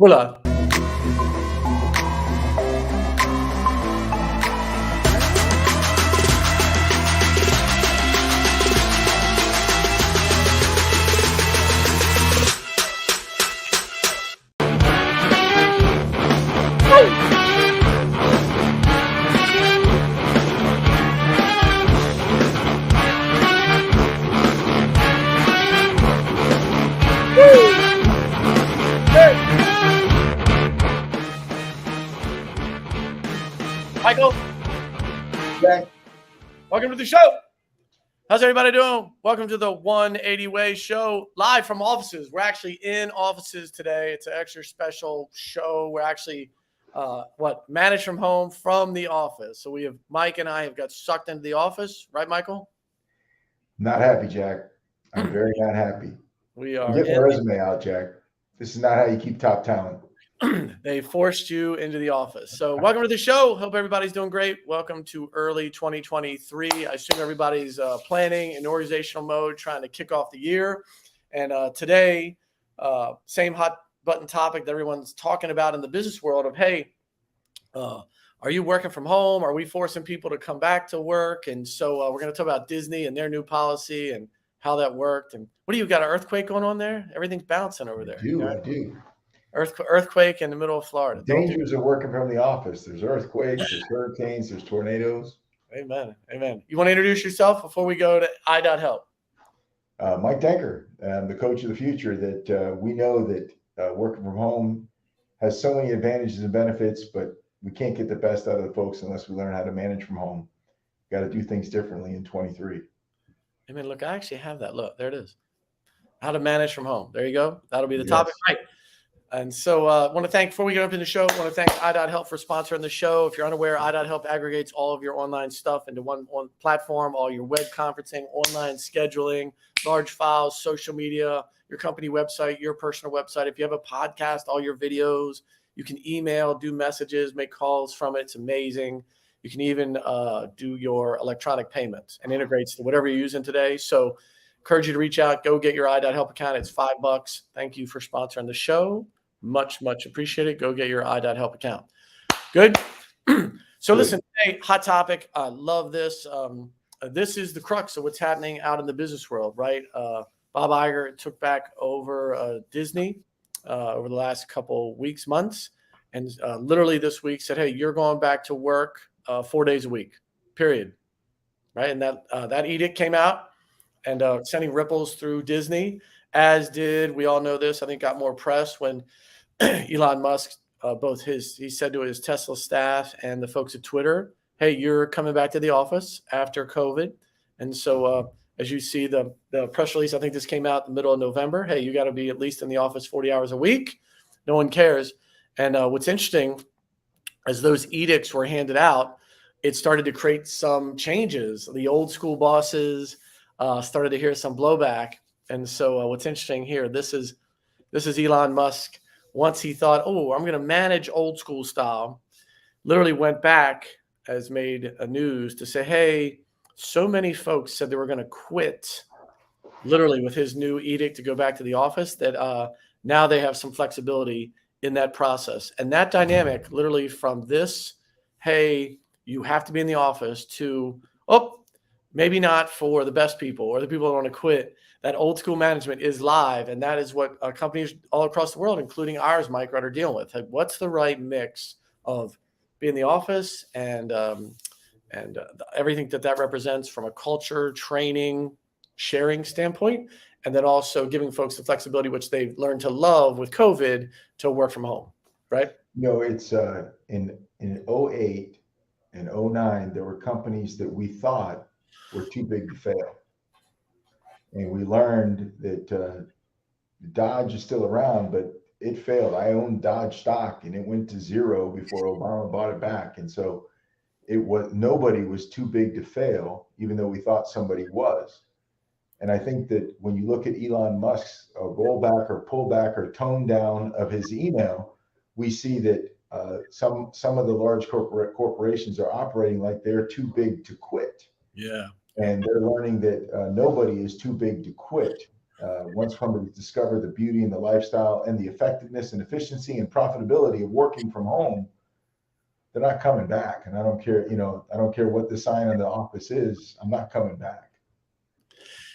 Voilà. Michael, Okay. welcome to the show. How's everybody doing? Welcome to the 180 Way Show, live from offices. We're actually in offices today. It's an extra special show. We're actually managed from home from the office. So we have Mike and I have got sucked into the office, right, Michael? Not happy, Jack. I'm very not happy. We are. Get my resume out, Jack. This is not how you keep top talent. They forced you into the office. So welcome to the show. Hope everybody's doing great. Welcome to early 2023. I assume everybody's planning in organizational mode, trying to kick off the year. And today, same hot button topic that everyone's talking about in the business world of, hey, are you working from home? Are we forcing people to come back to work? And so we're going to talk about Disney and their new policy and how that worked. And what do you got, an earthquake going on there? Everything's bouncing over there. I do. Earthquake in the middle of Florida. Dangers of working from the office. There's earthquakes, there's hurricanes, there's tornadoes. Amen. Amen. You want to introduce yourself before we go to I.Help? Mike Denker, the coach of the future, that we know that working from home has so many advantages and benefits, but we can't get the best out of the folks unless we learn how to manage from home. Got to do things differently in 23. Amen. Look, I actually have that. Look, there it is. How to manage from home. There you go. That'll be the topic. Right. And so I want to thank, before we get up in the show, I want to thank I.Help for sponsoring the show. If you're unaware, I.Help aggregates all of your online stuff into one platform, all your web conferencing, online scheduling, large files, social media, your company website, your personal website. If you have a podcast, all your videos, you can email, do messages, make calls from it. It's amazing. You can even do your electronic payments and integrates to whatever you're using today. So encourage you to reach out, go get your I.Help account. It's $5. Thank you for sponsoring the show. Much, much appreciated. Go get your I.Help account. Good. So listen, today, hot topic. I love this. This is the crux of what's happening out in the business world, right? Bob Iger took back over Disney over the last couple weeks, months, and literally this week said, hey, you're going back to work 4 days a week, period. Right. And that edict came out and sending ripples through Disney, as did, we all know this, I think got more press when Elon Musk, he said to his Tesla staff and the folks at Twitter, hey, you're coming back to the office after COVID. And so as you see the press release, I think this came out in the middle of November. Hey, you got to be at least in the office 40 hours a week. No one cares. And what's interesting, as those edicts were handed out, it started to create some changes. The old school bosses started to hear some blowback. And so what's interesting here, this is Elon Musk. Once he thought, oh, I'm going to manage old school style, literally went back, has made a news to say, hey, so many folks said they were going to quit, literally with his new edict to go back to the office, that now they have some flexibility in that process. And that dynamic, literally from this, hey, you have to be in the office, to, oh, maybe not for the best people or the people that want to quit. That old school management is live. And that is what companies all across the world, including ours, Mike, are dealing with. Like, what's the right mix of being in the office and everything that represents from a culture, training, sharing standpoint, and then also giving folks the flexibility, which they've learned to love with COVID, to work from home, right? No, it's in 08 and 09, there were companies that we thought were too big to fail. And we learned that Dodge is still around, but it failed. I owned Dodge stock and it went to zero before Obama bought it back. And so nobody was too big to fail, even though we thought somebody was. And I think that when you look at Elon Musk's rollback or pullback or tone down of his email, we see that some of the large corporations are operating like they're too big to quit. Yeah. And they're learning that nobody is too big to quit. once companies discover the beauty and the lifestyle and the effectiveness and efficiency and profitability of working from home, they're not coming back. And I don't care, I don't care what the sign on the office is. I'm not coming back.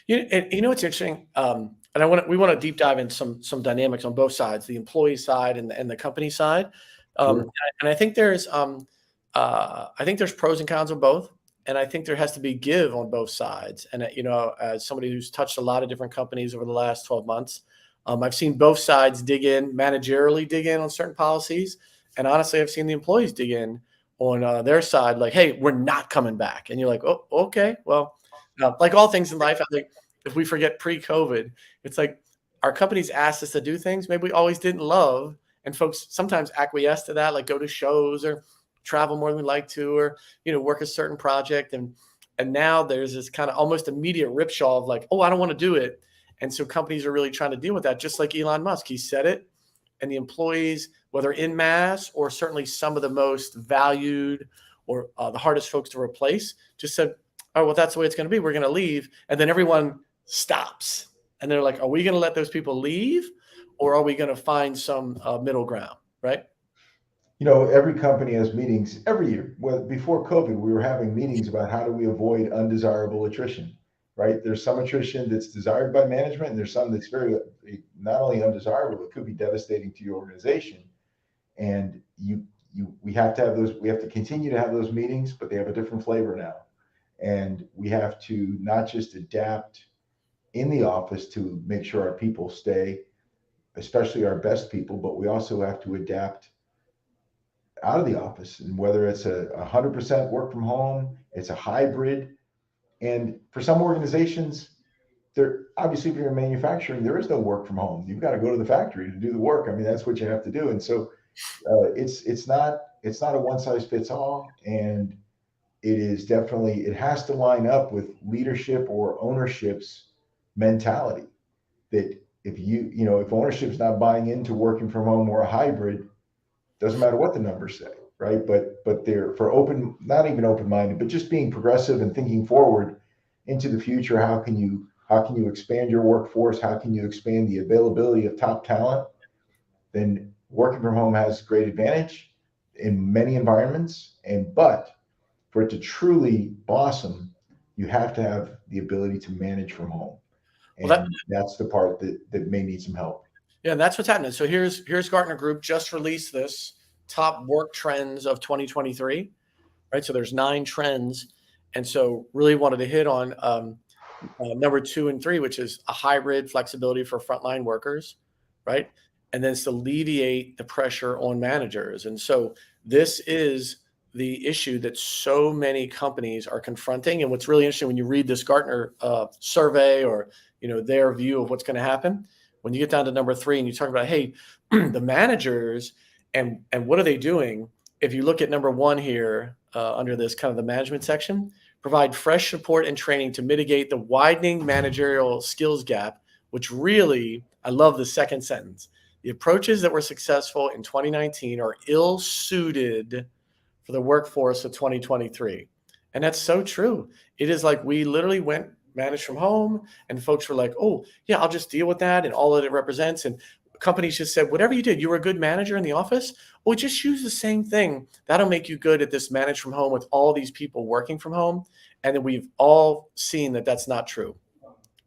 You know what's interesting, and we want to deep dive in some dynamics on both sides, the employee side and the company side. Sure. And I think there's pros and cons of both, and I think there has to be give on both sides. And as somebody who's touched a lot of different companies over the last 12 months, I've seen both sides managerially dig in on certain policies, and honestly, I've seen the employees dig in on their side, like, "Hey, we're not coming back," and you're like, "Oh, okay, well." Like all things in life, I think if we forget pre-COVID, it's like our companies asked us to do things maybe we always didn't love, and folks sometimes acquiesce to that, like go to shows or travel more than we like to, or work a certain project, and now there's this kind of almost immediate ripsaw of like, oh, I don't want to do it, and so companies are really trying to deal with that, just like Elon Musk. He said it, and the employees, whether in mass or certainly some of the most valued or the hardest folks to replace, just said, oh, well, that's the way it's going to be. We're going to leave. And then everyone stops. And they're like, are we going to let those people leave, or are we going to find some middle ground? Right. Every company has meetings every year. Well, before COVID, we were having meetings about how do we avoid undesirable attrition, right? There's some attrition that's desired by management, and there's some that's very, not only undesirable, it could be devastating to your organization. And we have to have those, we have to continue to have those meetings, but they have a different flavor now. And we have to not just adapt in the office to make sure our people stay, especially our best people, but we also have to adapt out of the office. And whether it's a 100% work from home, it's a hybrid. And for some organizations, obviously, if you're in manufacturing, there is no work from home. You've got to go to the factory to do the work. I mean, that's what you have to do. And so it's not a one size fits all. And it has to line up with leadership or ownership's mentality, that if ownership's not buying into working from home or a hybrid, doesn't matter what the numbers say, right? But they're not even open-minded, but just being progressive and thinking forward into the future. How can you expand your workforce? How can you expand the availability of top talent? Then working from home has great advantage in many environments, but for it to truly blossom, you have to have the ability to manage from home. And that's the part that may need some help. Yeah, and that's what's happening. So here's Gartner Group just released this top work trends of 2023, right? So there's 9 trends. And so really wanted to hit on number 2 and 3, which is a hybrid flexibility for frontline workers, right? And then it's to alleviate the pressure on managers. And so this is the issue that so many companies are confronting. And what's really interesting when you read this Gartner survey, or their view of what's going to happen, when you get down to number 3 and you talk about, hey, the managers and what are they doing? If you look at number 1 here under this kind of the management section, provide fresh support and training to mitigate the widening managerial skills gap, which really, I love the second sentence. The approaches that were successful in 2019 are ill-suited for the workforce of 2023. And that's so true. It is like we literally managed from home, and folks were like, oh, yeah, I'll just deal with that and all that it represents. And companies just said, whatever you did, you were a good manager in the office, well, just use the same thing. That'll make you good at this manage from home with all these people working from home. And then we've all seen that that's not true.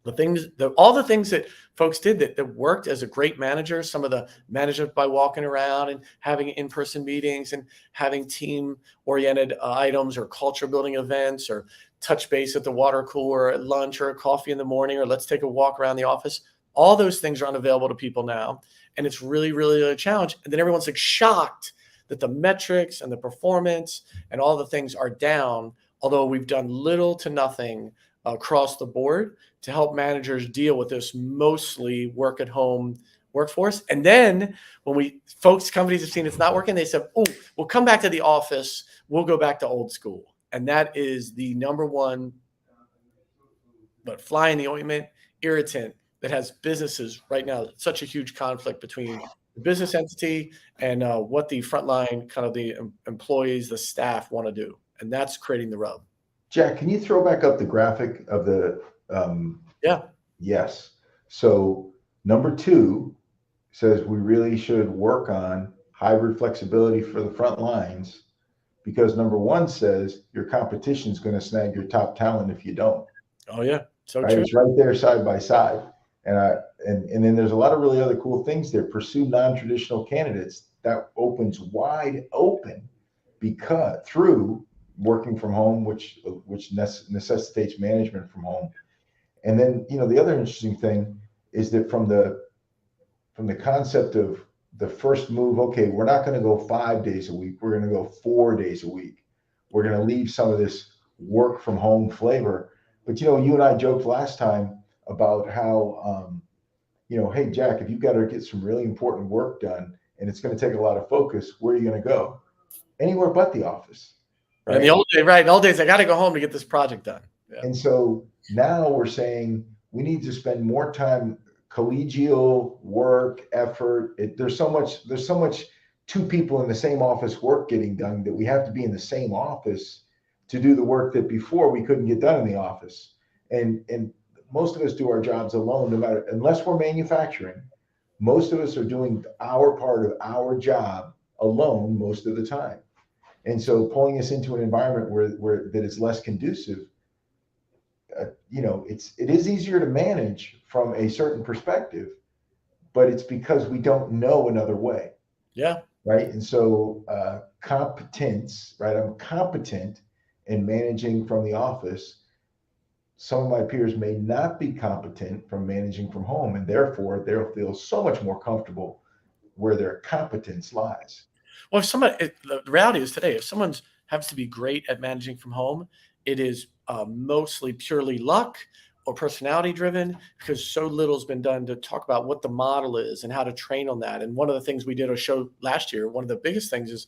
All the things that folks did that worked as a great manager, some of the management by walking around and having in-person meetings and having team-oriented items or culture building events, or touch base at the water cooler at lunch, or coffee in the morning, or let's take a walk around the office. All those things are unavailable to people now. And it's really, really a challenge. And then everyone's like shocked that the metrics and the performance and all the things are down, although we've done little to nothing across the board to help managers deal with this mostly work at home workforce. And then when companies have seen it's not working, they said, oh, we'll come back to the office. We'll go back to old school. And that is the number one, but fly in the ointment irritant that has businesses right now. Such a huge conflict between the business entity and what the frontline kind of the employees, the staff want to do. And that's creating the rub. Jack, can you throw back up the graphic of the, yeah. Yes. So number 2 says we really should work on hybrid flexibility for the front lines, because number 1 says your competition is going to snag your top talent if you don't. Oh yeah, so Right? true. It's right there side by side. And then there's a lot of really other cool things there. Pursue non-traditional candidates. That opens wide open because through working from home, which necessitates management from home. And then, the other interesting thing is that from the concept of the first move, okay, we're not going to go 5 days a week. We're going to go 4 days a week. We're going to leave some of this work from home flavor. But, you and I joked last time about how, hey, Jack, if you've got to get some really important work done and it's going to take a lot of focus, where are you going to go? Anywhere but the office. Right? In the old days, I got to go home to get this project done. Yeah. And so now we're saying we need to spend more time collegial work effort. There's so much 2 people in the same office work getting done that we have to be in the same office to do the work that before we couldn't get done in the office. And most of us do our jobs alone, no matter, unless we're manufacturing. Most of us are doing our part of our job alone most of the time. And so pulling us into an environment where that is less conducive, it is easier to manage from a certain perspective, but it's because we don't know another way. Yeah. Right. And so competence, right? I'm competent in managing from the office. Some of my peers may not be competent from managing from home, and therefore they'll feel so much more comfortable where their competence lies. Well, the reality is today, if someone happens to be great at managing from home, it is mostly purely luck or personality driven, because so little has been done to talk about what the model is and how to train on that. And one of the things we did a show last year, one of the biggest things is,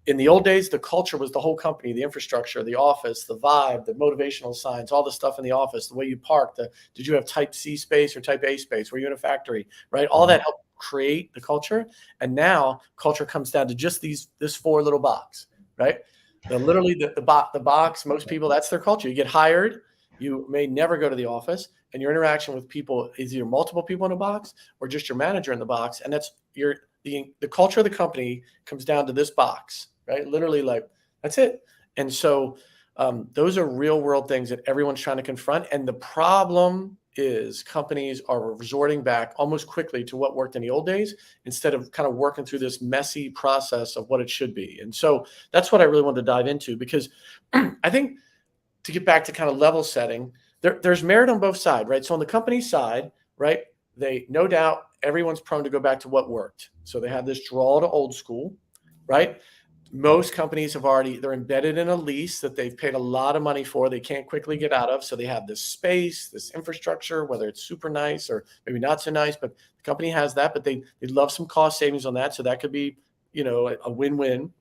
in the old days, the culture was the whole company, the infrastructure, the office, the vibe, the motivational signs, all the stuff in the office, the way you park, did you have type C space or type A space? Were you in a factory, right? All that helped create the culture. And now culture comes down to just this 4 little box, right? Literally the box, most people, that's their culture. You get hired, you may never go to the office, and your interaction with people is either multiple people in a box or just your manager in the box. And that's the culture of the company comes down to this box, right? Literally, like, that's it. And so those are real world things that everyone's trying to confront. And the problem is companies are resorting back almost quickly to what worked in the old days instead of kind of working through this messy process of what it should be. And so that's what I really wanted to dive into, because I think, to get back to kind of level setting, there's merit on both sides, right? So on the company side, right, they, no doubt, everyone's prone to go back to what worked. So they have this draw to old school, right? Most companies they're embedded in a lease that they've paid a lot of money for, they can't quickly get out of. So they have this space, this infrastructure, whether it's super nice or maybe not so nice, but the company has that, but they'd love some cost savings on that. So that could be, a win-win.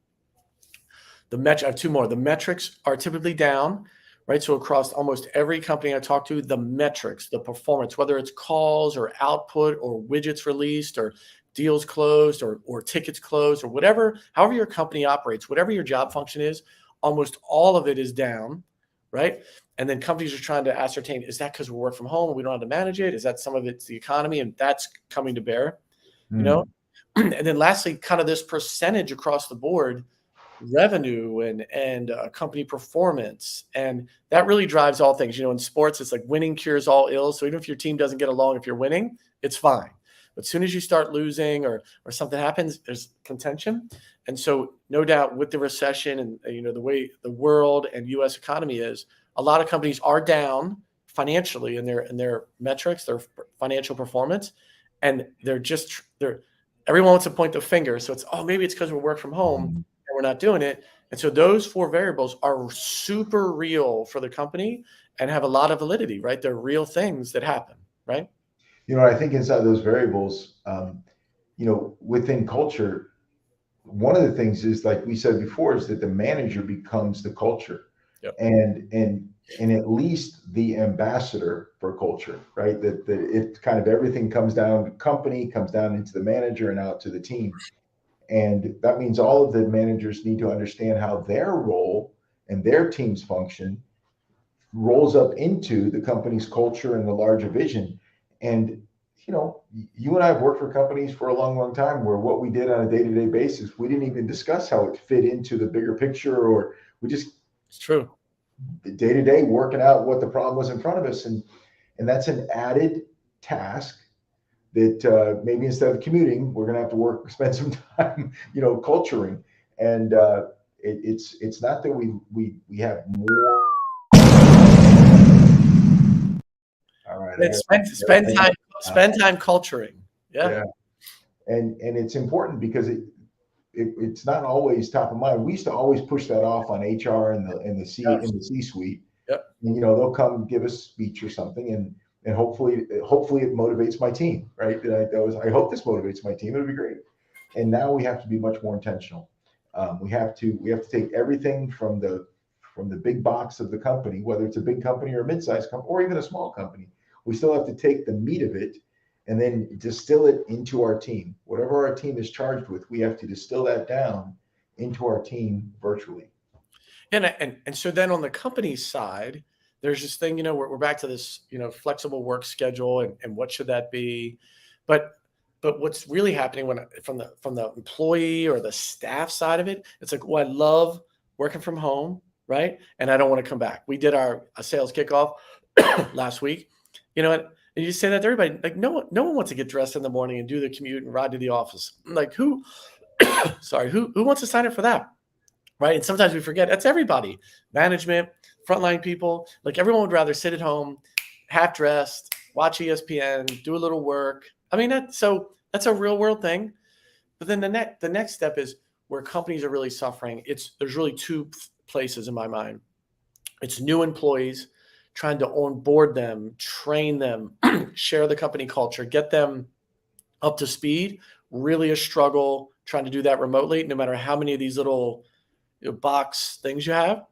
I have 2 more. The metrics are typically down, right? So across almost every company I talk to, the metrics, the performance, whether it's calls or output or widgets released or deals closed or tickets closed or whatever, however your company operates, whatever your job function is, almost all of it is down, right? And then companies are trying to ascertain, is that because we work from home and we don't have to manage it? Is that some of it's the economy? And that's coming to bear, And then lastly, kind of this percentage across the board, revenue and company performance, and that really drives all things. In sports, it's like winning cures all ills. So even if your team doesn't get along, if you're winning, it's fine. But as soon as you start losing or something happens, there's contention. And so no doubt with the recession and the way the world and U.S. economy is, a lot of companies are down financially in their metrics, their financial performance, and everyone wants to point the finger. So it's, maybe it's because we work from home. We're not doing it. And so those 4 variables are super real for the company and have a lot of validity, right? They're real things that happen, right? I think inside those variables, within culture, one of the things is, like we said before, is that the manager becomes the culture. Yep. And at least the ambassador for culture, right? That it kind of everything comes down to company, comes down into the manager and out to the team. And that means all of the managers need to understand how their role and their team's function rolls up into the company's culture and the larger vision. And you and I have worked for companies for a long, long time where what we did on a day-to-day basis, we didn't even discuss how it fit into the bigger picture, or we just It's true. day-to-day working out what the problem was in front of us. And that's an added task that maybe instead of commuting, we're going to have to spend some time, culturing. And it's not that we have more. All right. Spend time culturing. Yeah. And it's important because it's not always top of mind. We used to always push that off on HR and the C-suite. Yep. And they'll come give a speech or something, and hopefully it motivates my team, right? I hope this motivates my team. It'll be great. And now we have to be much more intentional. We have to take everything from the big box of the company, whether it's a big company or a mid-sized company or even a small company. We still have to take the meat of it and then distill it into our team. Whatever our team is charged with, we have to distill that down into our team virtually. And so then on the company side, there's this thing, we're back to this, flexible work schedule and what should that be? But what's really happening from the employee or the staff side of it, it's like, well, I love working from home, right? And I don't want to come back. We did a sales kickoff last week, and you say that to everybody, like no one wants to get dressed in the morning and do the commute and ride to the office. Like who wants to sign up for that? Right. And sometimes we forget that's everybody, management, frontline people, like everyone would rather sit at home, half dressed, watch ESPN, do a little work. I mean, that's a real world thing. But then the next step is where companies are really suffering. There's really two places in my mind. It's new employees, trying to onboard them, train them, share the company culture, get them up to speed. Really a struggle trying to do that remotely, no matter how many of these little box things you have.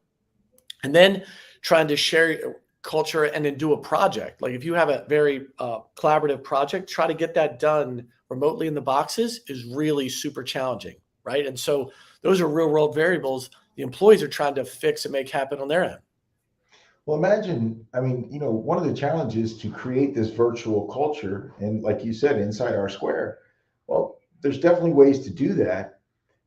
And then trying to share culture and then do a project. Like if you have a very collaborative project, try to get that done remotely in the boxes is really super challenging, right? And so those are real world variables the employees are trying to fix and make happen on their end. Well, imagine, one of the challenges to create this virtual culture, and like you said, inside our square, well, there's definitely ways to do that,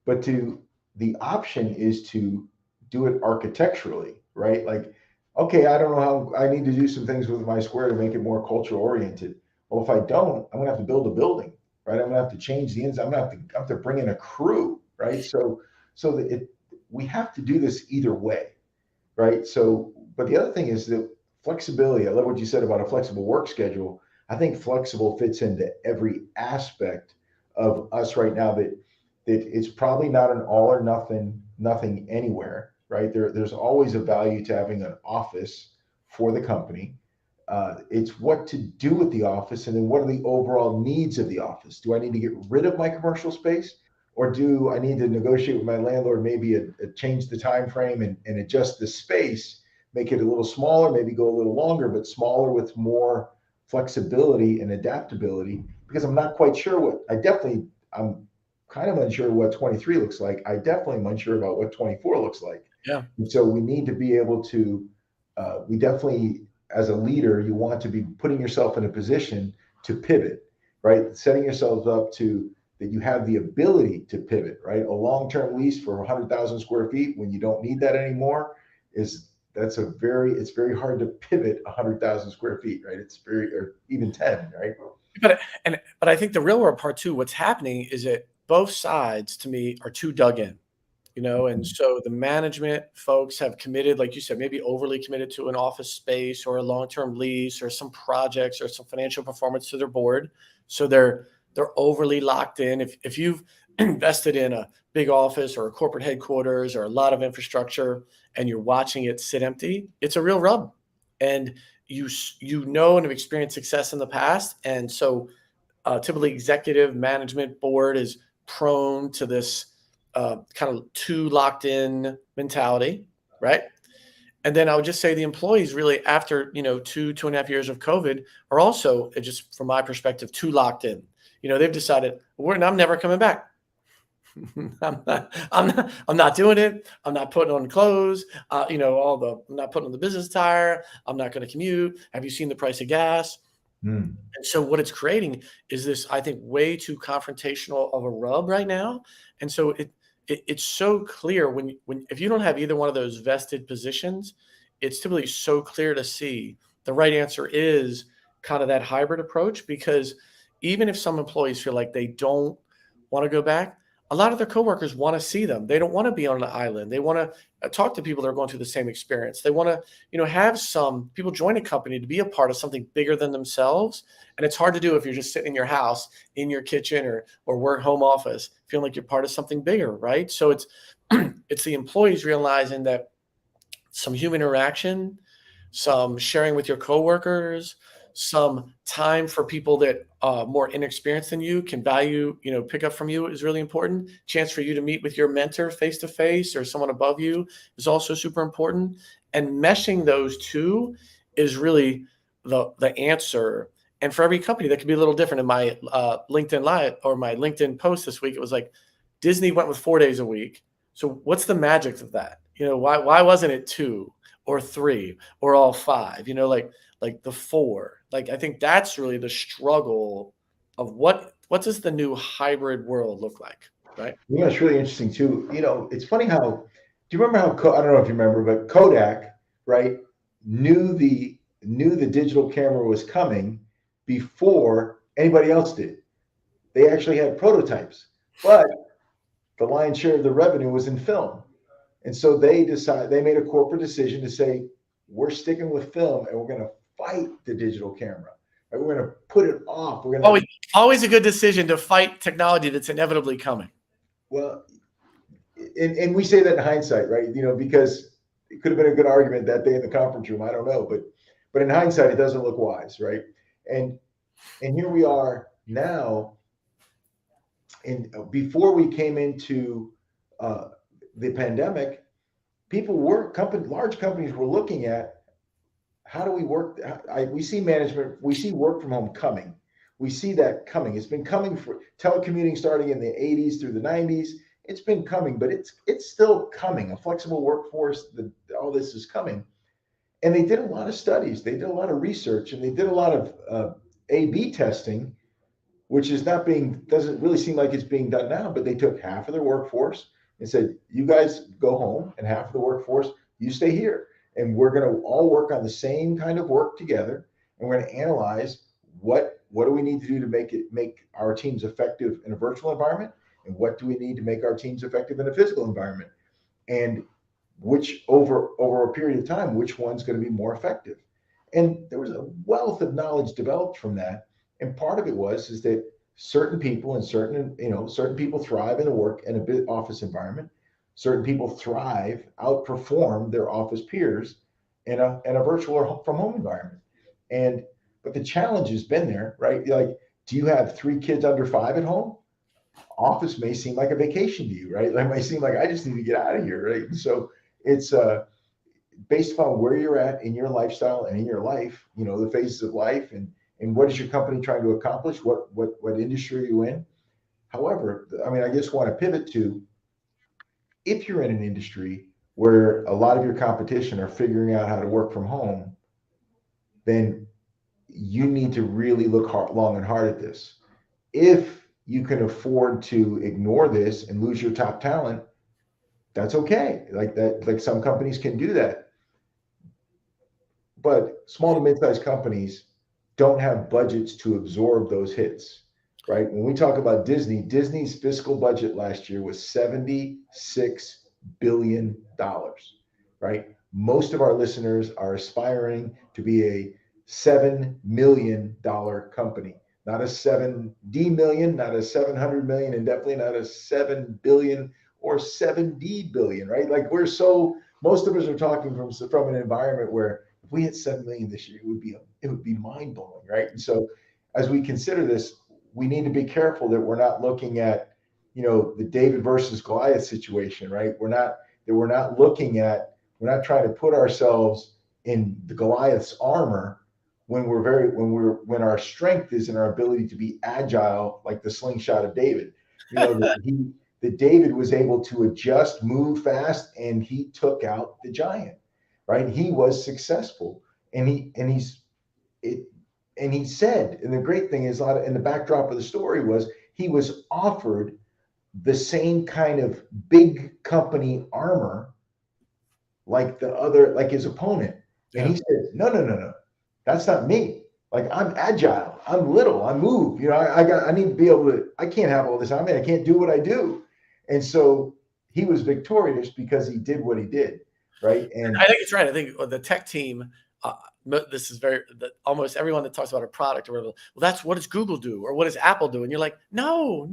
but the option is to do it architecturally, right? Like, okay, I don't know how I need to do some things with my square to make it more culture oriented. Well, if I don't, I'm gonna have to build a building, right? I'm gonna have to change the inside. I'm gonna have to bring in a crew, right? So we have to do this either way, right? So, but the other thing is that flexibility. I love what you said about a flexible work schedule. I think flexible fits into every aspect of us right now. That it's probably not an all or nothing anywhere, right? There's always a value to having an office for the company. It's what to do with the office, and then what are the overall needs of the office? Do I need to get rid of my commercial space, or do I need to negotiate with my landlord, maybe change the time frame and adjust the space, make it a little smaller, maybe go a little longer, but smaller with more flexibility and adaptability? Because I'm not quite sure I'm kind of unsure what 23 looks like. I definitely am unsure about what 24 looks like. Yeah. And so we need to be able to, we definitely, as a leader, you want to be putting yourself in a position to pivot, right? Setting yourselves up that you have the ability to pivot, right? A long-term lease for 100,000 square feet when you don't need that anymore it's very hard to pivot 100,000 square feet, right? Or even 10, right? But I think the real world part too, what's happening is that both sides to me are too dug in, and so the management folks have committed, like you said, maybe overly committed to an office space or a long-term lease or some projects or some financial performance to their board. So they're overly locked in. If you've invested in a big office or a corporate headquarters or a lot of infrastructure and you're watching it sit empty, it's a real rub. And you and have experienced success in the past. And so typically executive management board is prone to this kind of too locked in mentality, right? And then I would just say the employees really, after 2.5 years of COVID, are also, just from my perspective, too locked in. They've decided I'm never coming back. I'm not doing it. I'm not putting on clothes. I'm not putting on the business attire. I'm not going to commute. Have you seen the price of gas? Hmm. And so what it's creating is this, I think, way too confrontational of a rub right now. And so it's so clear when if you don't have either one of those vested positions, it's typically so clear to see the right answer is kind of that hybrid approach, because even if some employees feel like they don't want to go back, a lot of their coworkers want to see them. They don't want to be on an island. They want to talk to people that are going through the same experience. They want to, have some people join a company to be a part of something bigger than themselves. And it's hard to do if you're just sitting in your house, in your kitchen, or work home office, feeling like you're part of something bigger, right? So it's it's the employees realizing that some human interaction, some sharing with your coworkers, some time for people that more inexperienced than you can value, pick up from you is really important. Chance for you to meet with your mentor face to face or someone above you is also super important. And meshing those two is really the answer. And for every company, that could be a little different. In my LinkedIn Live or my LinkedIn post this week, it was like Disney went with 4 days a week. So what's the magic of that? Why wasn't it 2 or 3 or all 5? Like the 4. Like I think that's really the struggle of what does the new hybrid world look like, right? It's really interesting too. It's funny how, do you remember how, I don't know if you remember, but Kodak, right, knew the digital camera was coming before anybody else did. They actually had prototypes, but the lion's share of the revenue was in film. And so they made a corporate decision to say, we're sticking with film and we're going to fight the digital camera. Right? We're going to put it off. We're going to always a good decision to fight technology that's inevitably coming. Well, and we say that in hindsight, right? Because it could have been a good argument that day in the conference room. I don't know, but in hindsight, it doesn't look wise, right? And here we are now. And before we came into the pandemic, large companies were looking at how do we work. We see management, we see work from home coming. We see that coming. It's been coming for telecommuting starting in the 80s through the 90s. It's been coming, but it's still coming. A flexible workforce, all this is coming. And they did a lot of studies. They did a lot of research, and they did a lot of A/B testing, which doesn't really seem like it's being done now. But they took half of their workforce and said, "You guys go home, and half of the workforce, you stay here, and we're going to all work on the same kind of work together, and we're going to analyze what do we need to do to make our teams effective in a virtual environment, and what do we need to make our teams effective in a physical environment, and which over a period of time, which one's going to be more effective." And there was a wealth of knowledge developed from that. And part of it is that certain people and certain people thrive in a office environment. Certain people outperform their office peers in a virtual or from home environment. But the challenge has been there, right? Like, do you have 3 kids under 5 at home? Office may seem like a vacation to you, right? It might seem like I just need to get out of here, right? And so it's based upon where you're at in your lifestyle and in your life, the phases of life, and what is your company trying to accomplish? What industry are you in? However, I just want to pivot to, if you're in an industry where a lot of your competition are figuring out how to work from home, then you need to really look long and hard at this. If you can afford to ignore this and lose your top talent, that's okay. Like some companies can do that. But small to mid-sized companies don't have budgets to absorb those hits, right? When we talk about Disney's fiscal budget last year was $76 billion, right? Most of our listeners are aspiring to be a $7 million company, not a $7D million, not a $700 million, and definitely not a $7 billion or $7D billion, right? Like most of us are talking from an environment where if we hit 7 million this year, it would be mind blowing, right? And so as we consider this, we need to be careful that we're not looking at, the David versus Goliath situation, right? We're not trying to put ourselves in the Goliath's armor when our strength is in our ability to be agile, like the slingshot of David. That David was able to adjust, move fast, and he took out the giant, right? He was successful, and and he said, and the great thing is, in the backdrop of the story was he was offered the same kind of big company armor like like his opponent. And he said, no, that's not me. Like, I'm agile, I'm little, I move, I need to be able to, I can't have all this on me. I can't do what I do. And so he was victorious because he did what he did. Right. And I think it's right. I think the tech team, this is almost everyone that talks about a product or whatever, well, that's what does Google do or what does Apple do? And you're like, no.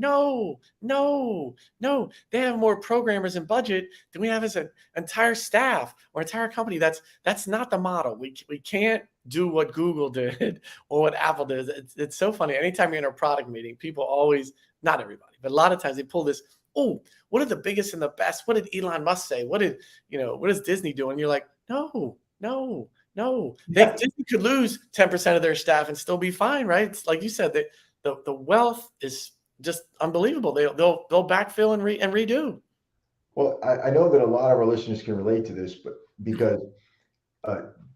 They have more programmers and budget than we have as an entire staff or entire company. That's not the model. We can't do what Google did or what Apple did. It's so funny. Anytime you're in a product meeting, people always, not everybody, but a lot of times they pull this, oh, what are the biggest and the best? What did Elon Musk say? What is Disney doing? And you're like, no. Disney could lose 10% of their staff and still be fine, right? It's like you said, the wealth is just unbelievable. They'll backfill and redo. Well, I know that a lot of our listeners can relate to this, but because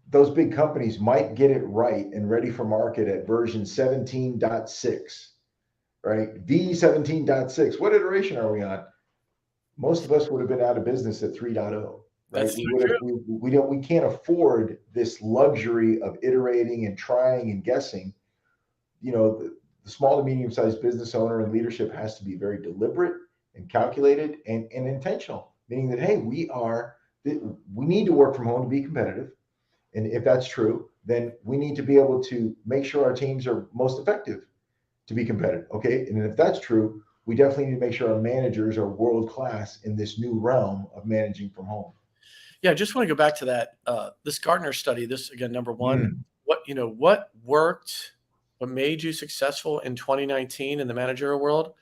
those big companies might get it right and ready for market at version 17.6, right? V17.6. What iteration are we on? Most of us would have been out of business at 3.0. Right? That's true. We can't afford this luxury of iterating and trying and guessing. The small to medium-sized business owner and leadership has to be very deliberate and calculated and intentional, meaning that, hey, we need to work from home to be competitive. And if that's true, then we need to be able to make sure our teams are most effective to be competitive. Okay. And if that's true, we definitely need to make sure our managers are world-class in this new realm of managing from home. Yeah, I just want to go back to that. This Gartner study, this again, number one, what worked, what made you successful in 2019 in the managerial world?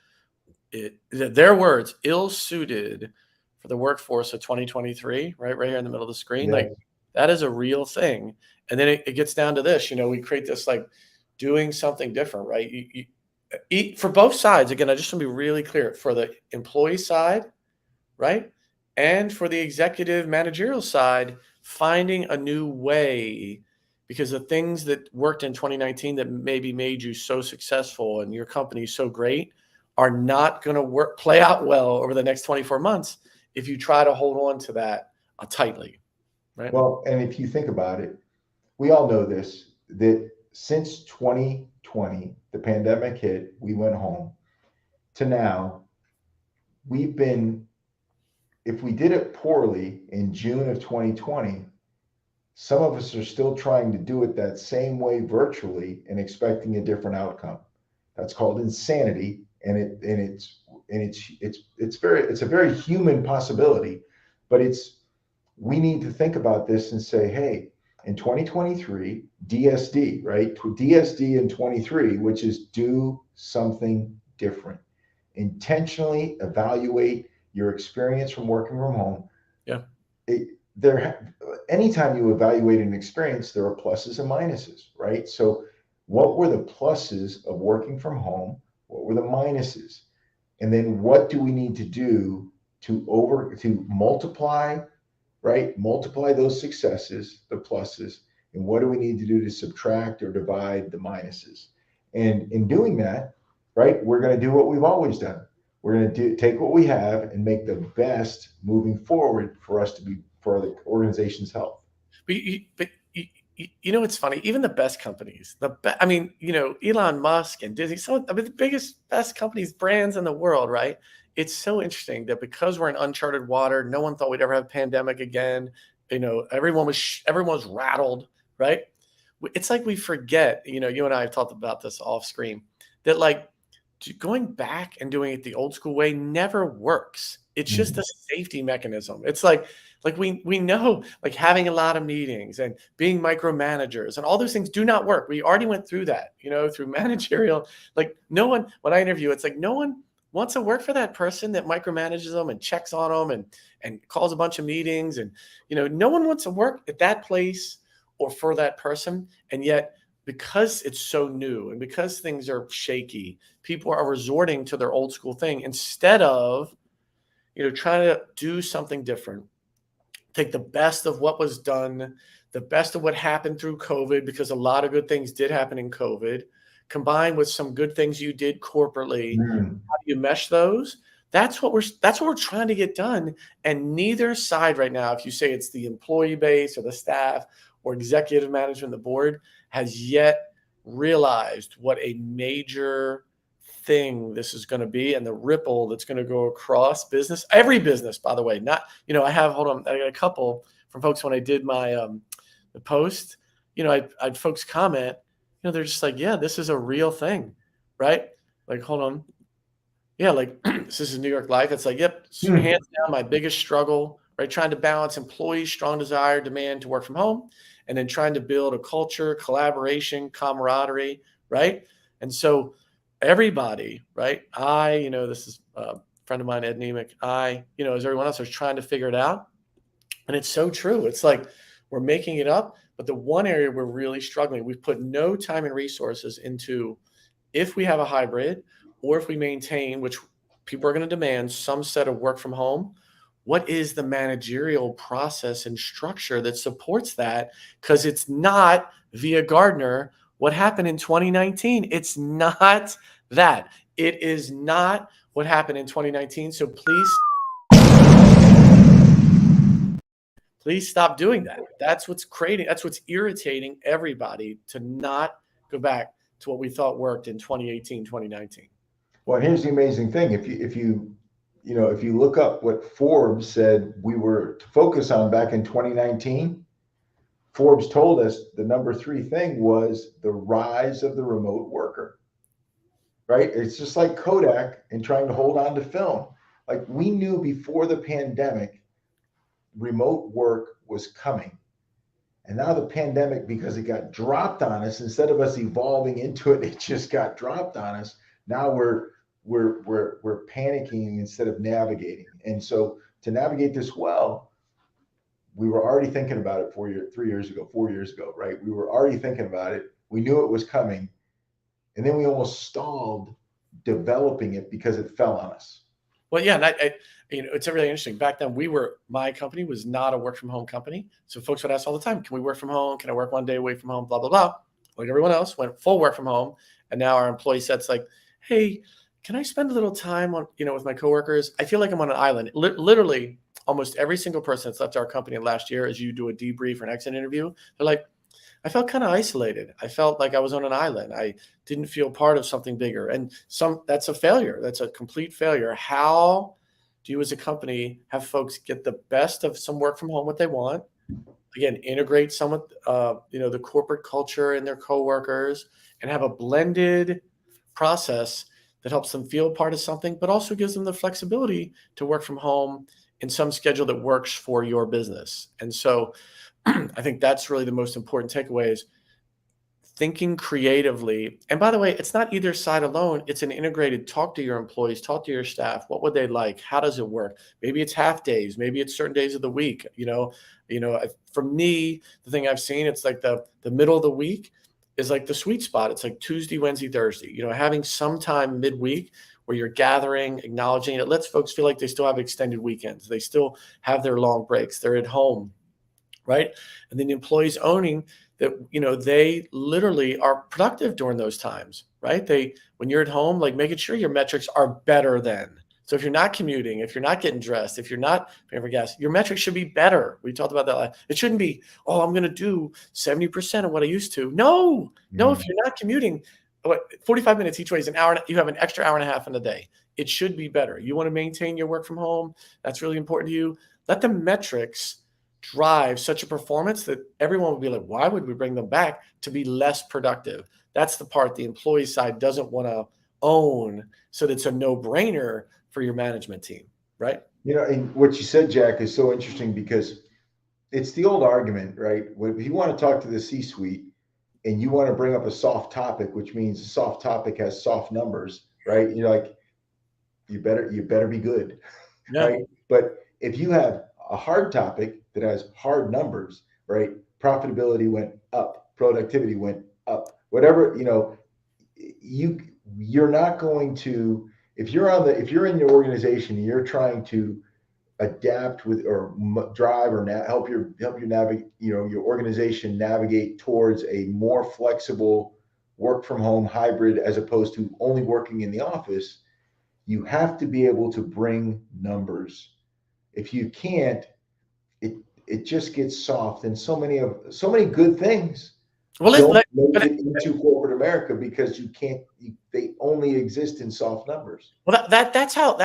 Their words, ill-suited for the workforce of 2023, right here in the middle of the screen. Yeah. Like, that is a real thing. And then it gets down to this, we create this, like, doing something different, right? For both sides, again, I just want to be really clear, for the employee side, right? And for the executive managerial side, finding a new way, because the things that worked in 2019 that maybe made you so successful and your company so great are not going to play out well over the next 24 months if you try to hold on to that tightly, right? Well, and if you think about it, we all know this, that since 2020, the pandemic hit, we went home, to now, if we did it poorly in June of 2020, some of us are still trying to do it that same way virtually and expecting a different outcome. That's called insanity, and it's a very human possibility, but we need to think about this and say, hey, in 2023, DSD, right? DSD in 23, which is do something different. Intentionally evaluate your experience from working from home. Yeah. Anytime you evaluate an experience, there are pluses and minuses, right? So what were the pluses of working from home? What were the minuses? And then what do we need to do to multiply, right? Multiply those successes, the pluses, and what do we need to do to subtract or divide the minuses? And in doing that, right, we're going to do what we've always done. We're going to take what we have and make the best moving forward for the organization's health. But it's funny. Even the best companies, Elon Musk and Disney, the biggest, best companies, brands in the world, right? It's so interesting that because we're in uncharted water, no one thought we'd ever have a pandemic again. Everyone was rattled, right? It's like we forget. You and I have talked about this off screen, that like going back and doing it the old school way never works. It's just a safety mechanism. It's like we know, like, having a lot of meetings and being micromanagers and all those things do not work. We already went through that, through managerial. Like, no one, when I interview, it's like no one wants to work for that person that micromanages them and checks on them and calls a bunch of meetings. And, no one wants to work at that place or for that person. And yet, because it's so new and because things are shaky, people are resorting to their old school thing instead of, trying to do something different, take the best of what was done, the best of what happened through COVID, because a lot of good things did happen in COVID, combined with some good things you did corporately. Mm. How do you mesh those? That's what we're trying to get done. And neither side right now, if you say it's the employee base or the staff or executive management, the board, has yet realized what a major thing this is going to be, and the ripple that's going to go across business, every business, by the way. Not, I got a couple from folks when I did my the post. I'd folks comment, they're just like, yeah, this is a real thing, right? Like, hold on. Yeah, like this is New York Life. It's like, yep, hands down, my biggest struggle, right? Trying to balance employees' strong desire, demand to work from home, and then trying to build a culture, collaboration, camaraderie, right? And so everybody, right? This is a friend of mine, Ed Nemick. As everyone else, was trying to figure it out. And it's so true. It's like we're making it up, but the one area we're really struggling, we've put no time and resources into, if we have a hybrid or if we maintain, which people are going to demand, some set of work from home, what is the managerial process and structure that supports that? Because it's not via Gartner what happened in 2019. It's not that. It is not what happened in 2019. So please stop doing that. That's what's irritating everybody, to not go back to what we thought worked in 2018, 2019. Well, here's the amazing thing. If you look up what Forbes said we were to focus on back in 2019, Forbes told us the number 3 thing was the rise of the remote worker, right? It's just like Kodak and trying to hold on to film. Like, we knew before the pandemic, remote work was coming. And now the pandemic, because it got dropped on us, instead of us evolving into it, it just got dropped on us. Now we're panicking instead of navigating. And so to navigate this well, we were already thinking about it 4 years ago, right? We were already thinking about it. We knew it was coming. And then we almost stalled developing it because it fell on us. Well, yeah, and it's really interesting. Back then, my company was not a work from home company. So folks would ask all the time, can we work from home? Can I work one day away from home? Blah, blah, blah. Like everyone else, went full work from home. And now our employee set's like, hey, can I spend a little time with my coworkers? I feel like I'm on an island. Literally, almost every single person that's left our company last year, as you do a debrief or an exit interview, they're like, I felt kind of isolated. I felt like I was on an island. I didn't feel part of something bigger. And that's a failure. That's a complete failure. How do you as a company have folks get the best of some work from home, what they want? Again, integrate some of the corporate culture and their coworkers, and have a blended process that helps them feel part of something, but also gives them the flexibility to work from home in some schedule that works for your business. And so I think that's really the most important takeaway, is thinking creatively. And by the way, it's not either side alone. It's an integrated talk to your employees, talk to your staff. What would they like? How does it work? Maybe it's half days. Maybe it's certain days of the week. For me, the thing I've seen, it's like the middle of the week is like the sweet spot. It's like Tuesday, Wednesday, Thursday, having some time midweek where you're gathering, acknowledging it. It lets folks feel like they still have extended weekends. They still have their long breaks. They're at home, right? And then the employees owning that, they literally are productive during those times, right? When you're at home, like making sure your metrics are better than. So if you're not commuting, if you're not getting dressed, if you're not paying for gas, your metrics should be better. We talked about that. It shouldn't be, I'm going to do 70% of what I used to. No, if you're not commuting, 45 minutes each way is an hour. You have an extra hour and a half in the day. It should be better. You want to maintain your work from home. That's really important to you. Let the metrics drive such a performance that everyone would be like, why would we bring them back to be less productive? That's the part the employee side doesn't want to own. So that's a no-brainer for your management team, right? And what you said, Jack, is so interesting, because it's the old argument, right? If you want to talk to the C-suite and you want to bring up a soft topic, which means a soft topic has soft numbers, right? You're like, you better be good, Yeah. right? But if you have a hard topic that has hard numbers, right? Profitability went up, productivity went up, whatever, you're not going to, if you're in your organization and you're trying to adapt with or drive or help you navigate, your organization navigate towards a more flexible work from home hybrid as opposed to only working in the office, you have to be able to bring numbers. If you can't, it just gets soft, and so many good things Well, don't make it into corporate America because they only exist in soft numbers. Well, that's how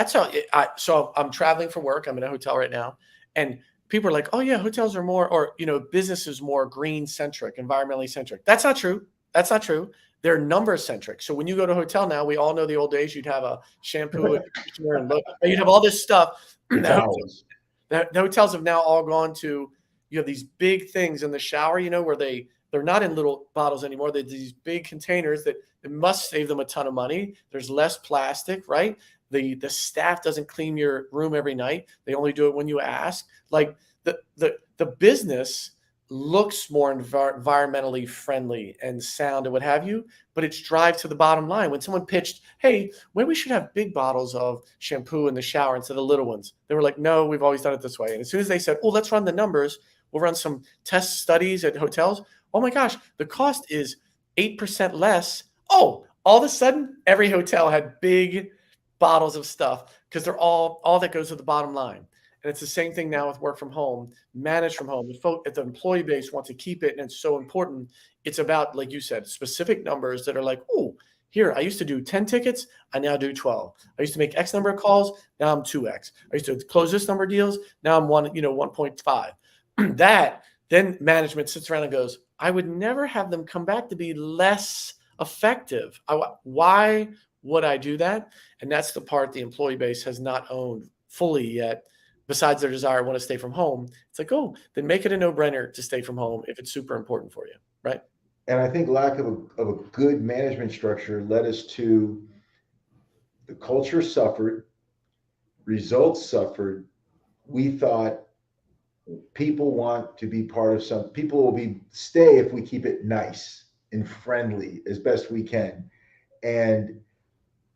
so I'm traveling for work. I'm in a hotel right now, and people are like, "Oh yeah, hotels are more, or business is more green centric, environmentally centric." That's not true. That's not true. They're number centric. So when you go to a hotel now, we all know the old days. You'd have a shampoo and conditioner, and you'd have all this stuff. The hotels have now all gone to, you have these big things in the shower, where they're not in little bottles anymore. They're these big containers that it must save them a ton of money. There's less plastic, right? The staff doesn't clean your room every night. They only do it when you ask. Like the business looks more environmentally friendly and sound and what have you, but it's drive to the bottom line. When someone pitched, hey, maybe we should have big bottles of shampoo in the shower instead of little ones, they were like, no, we've always done it this way. And as soon as they said, oh, let's run the numbers, we'll run some test studies at hotels. Oh my gosh, the cost is 8% less. Oh, all of a sudden, every hotel had big bottles of stuff because they're all that goes to the bottom line. And it's the same thing now with work from home, manage from home. If the employee base wants to keep it and it's so important, it's about, like you said, specific numbers that are like, oh, here, I used to do 10 tickets. I now do 12. I used to make X number of calls. Now I'm 2X. I used to close this number of deals. Now I'm 1.5. That then management sits around and goes, I would never have them come back to be less effective. Why would I do that? And that's the part the employee base has not owned fully yet. Besides their desire to want to stay from home, it's like, oh, then make it a no-brainer to stay from home if it's super important for you, right? And I think lack of a good management structure led us to the culture suffered, results suffered. We thought people want to be part of people will stay if we keep it nice and friendly as best we can. And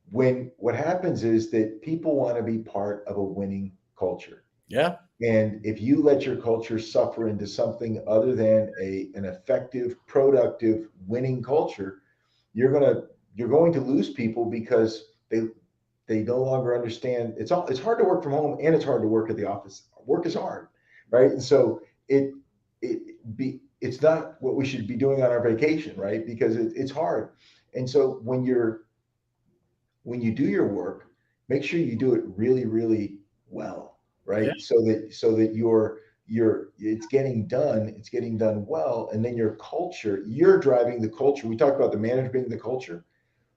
what happens is that people want to be part of a winning culture. Yeah. And if you let your culture suffer into something other than an effective, productive, winning culture, you're going to lose people because they no longer understand. It's hard to work from home and it's hard to work at the office. Work is hard, right? And so it's not what we should be doing on our vacation, right? Because it's hard. And so when you do your work, make sure you do it really, really well, right? Yeah. So that it's getting done well. And then your culture, you're driving the culture. We talked about the manager being the culture,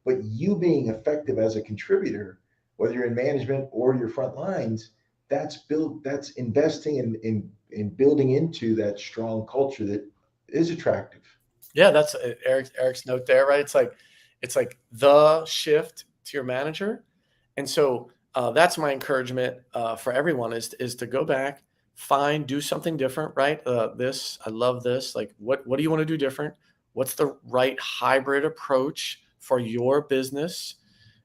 but you being effective as a contributor, whether you're in management or your front lines, that's investing in building into that strong culture that is attractive. Yeah, that's Eric's note there, right? It's like the shift to your manager. And so that's my encouragement for everyone is to go back, do something different, right? I love this. Like, what do you want to do different? What's the right hybrid approach for your business?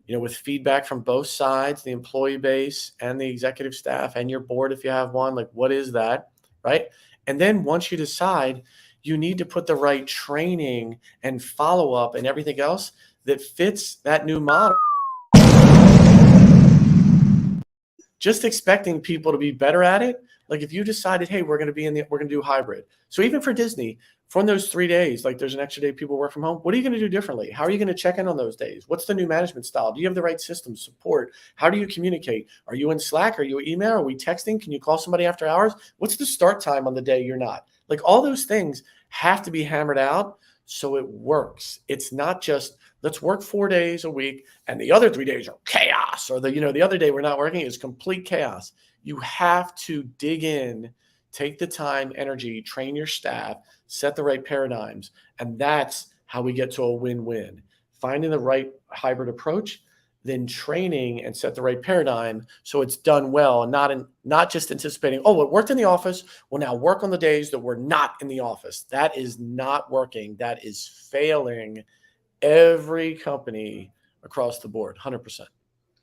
With feedback from both sides, the employee base and the executive staff and your board, if you have one, like what is that, right? And then once you decide, you need to put the right training and follow up and everything else that fits that new model. Just expecting people to be better at it. Like if you decided, hey, we're going to do hybrid. So even for Disney, from those 3 days, like there's an extra day people work from home. What are you going to do differently? How are you going to check in on those days? What's the new management style? Do you have the right system support? How do you communicate? Are you in Slack? Are you email? Are we texting? Can you call somebody after hours? What's the start time on the day you're not? Like all those things have to be hammered out so it works. It's not just let's work 4 days a week and the other 3 days are chaos, or the other day we're not working is complete chaos. You have to dig in, take the time, energy, train your staff, set the right paradigms. And that's how we get to a win-win. Finding the right hybrid approach, then training and set the right paradigm so it's done well, and not just anticipating, oh, it worked in the office. Well, now work on the days that we're not in the office. That is not working. That is failing every company across the board, 100%.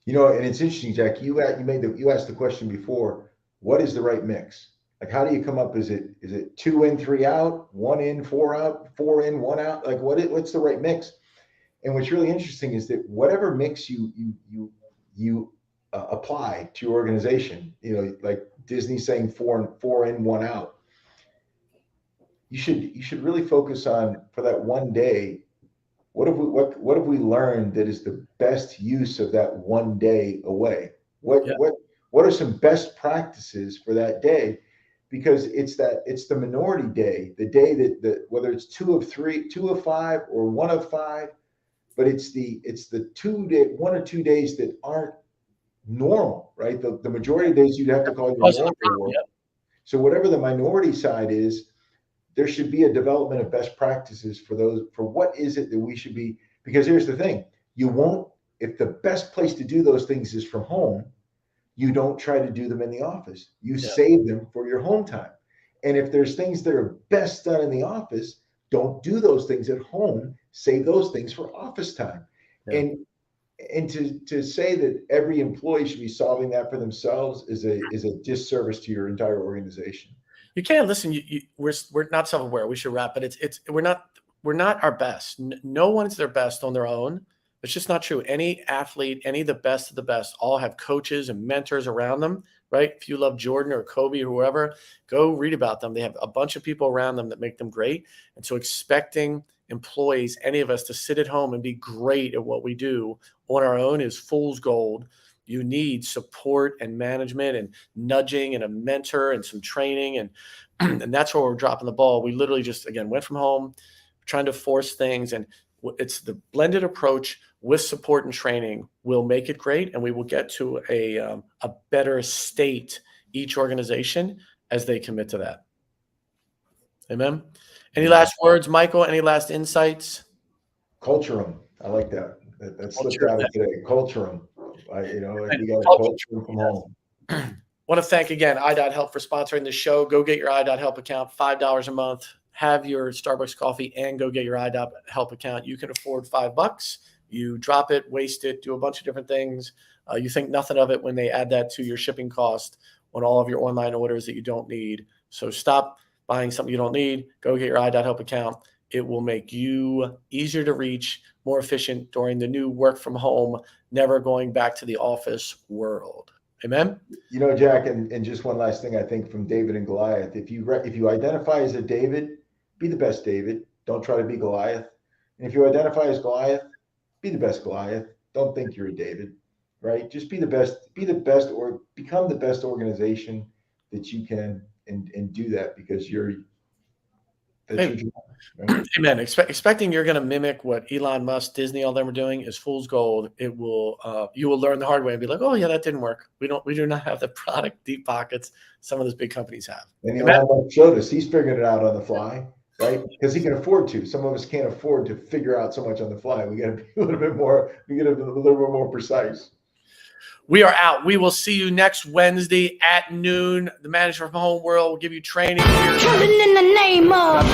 And it's interesting, Jack. You asked the question before. what is the right mix? Like, how do you come up? Is it 2 in, 3 out, 1 in, 4 out, 4 in, 1 out? Like, what's the right mix? And what's really interesting is that whatever mix you apply to your organization, like Disney saying 4 in, 1 out, you should really focus on, for that one day, what have we learned that is the best use of that one day away? What are some best practices for that day? Because it's the minority day, the day that whether it's 2 of 3, 2 of 5, or 1 of 5, but it's the 1 or 2 days that aren't normal, right? The majority of days you'd have to call your normal work. So whatever the minority side is, there should be a development of best practices for what is it that we should be, because here's the thing, if the best place to do those things is from home, you don't try to do them in the office. You save them for your home time. And if there's things that are best done in the office, don't do those things at home, save those things for office time. Yeah. And to say that every employee should be solving that for themselves is a disservice to your entire organization. You can't listen. We're not self-aware. We should wrap, but we're not our best. No one's their best on their own. It's just not true. Any athlete, any of the best of the best, all have coaches and mentors around them, right? If you love Jordan or Kobe or whoever, go read about them. They have a bunch of people around them that make them great. And so expecting employees, any of us, to sit at home and be great at what we do on our own is fool's gold. You need support and management and nudging and a mentor and some training. And that's where we're dropping the ball. We literally just, again, went from home, trying to force things. And it's the blended approach with support and training will make it great. And we will get to a better state, each organization, as they commit to that. Amen. Any last words, Michael? Any last insights? Culture them. I like that. That slipped out of today. Culture them. We got to culture them from home. Want to thank again i.help for sponsoring the show. Go get your i.help account, $5 a month. Have your Starbucks coffee and go get your i.help account. You can afford $5. You drop it, waste it, do a bunch of different things. You think nothing of it when they add that to your shipping cost on all of your online orders that you don't need. So stop buying something you don't need. Go get your i.help account. It will make you easier to reach, more efficient during the new work from home, never going back to the office world. Amen. Jack, and just one last thing, I think, from David and Goliath. If you identify as a David, be the best David. Don't try to be Goliath. And if you identify as Goliath, be the best Goliath. Don't think you're a David, right? Just be the best, or become the best organization that you can, and do that because that's your job. Right? Amen. Expecting you're going to mimic what Elon Musk, Disney, all them are doing is fool's gold. It will, you will learn the hard way and be like, oh yeah, that didn't work. We do not have the product deep pockets some of those big companies have. And Elon Musk showed us he's figuring it out on the fly, right? Because he can afford to. Some of us can't afford to figure out so much on the fly. We got to be a little bit more. We got to be a little bit more precise. We are out. We will see you next Wednesday at noon. The Manager from Home World will give you training here. Killing in the name of